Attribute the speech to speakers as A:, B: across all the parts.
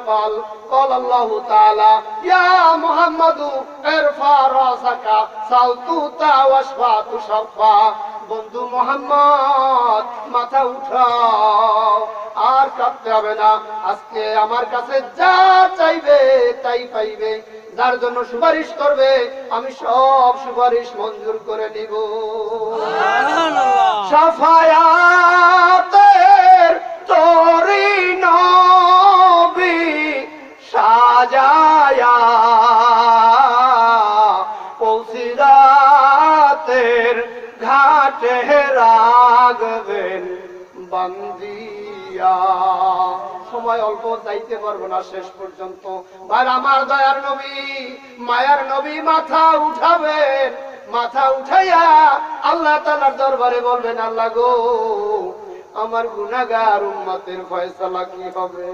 A: قال قال الله تعالى يا محمد ارفع راسك سل تعطى واشفع تشفع বন্ধু মোহাম্মদ মাথা উঠাও আর কাঁদতে হবে না আজকে আমার কাছে যা চাইবে তাই পাইবে যার জন্য সুপারিশ করবে আমি সব সুপারিশ মঞ্জুর করে নিব সুবহানাল্লাহ শাফায়াতের তোরি নবী সাজায়া পৌঁছিরাতের ঘাটে রাখবেন বান্দিয়া সময় অল্প যাইতে পারবো না শেষ পর্যন্ত আর আমার দয়ার নবী মায়ার নবী মাথা উঠাবেন মাথা উঠাইয়া আল্লাহ তাআলার দরবারে বলবেন আল্লাহ গো আমার গুনাহগার উম্মতের ফয়সালা কি হবে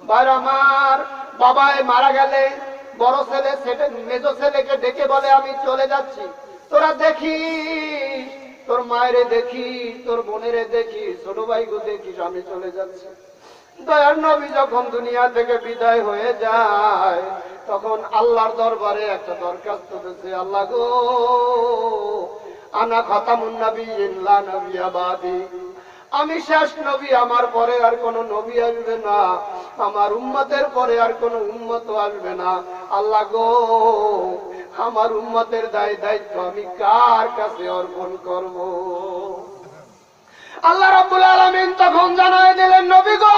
A: ভাই আমার বাবাই মারা গেলে বড় ছেলে মেজ ছেলেকে ডেকে বলে আমি চলে যাচ্ছি তোরা দেখিস তোর মায়েরে দেখিস তোর বোনেরে দেখিস ছোট ভাইকে দেখিস আমি চলে যাচ্ছি দয়ার নবী যখন দুনিয়া থেকে বিদায় হয়ে যায় তখন আল্লাহর দরবারে একটা দরখাস্ত দিয়েছে আল্লাহ গো আনা খাতামুন নাবিয়্যিন লা নবিয়্যা বাদি আমি শেষ নবী আমার পরে আর কোন নবী আসবে না আমার উম্মতের পরে আর কোন উম্মত আসবে না আল্লাহ গো আমার উম্মতের দায়িত্ব আমি কার কাছে অর্পণ করব আল্লাহ রাব্বুল আলামিন তখন জানায় দিলেন নবী গো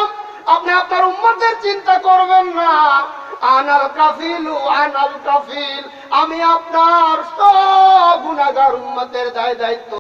A: আপনি আপনার উম্মতের চিন্তা করবেন না আনাল কাফিল আমি আপনার সব গুনাহগার উম্মতের দায়িত্ব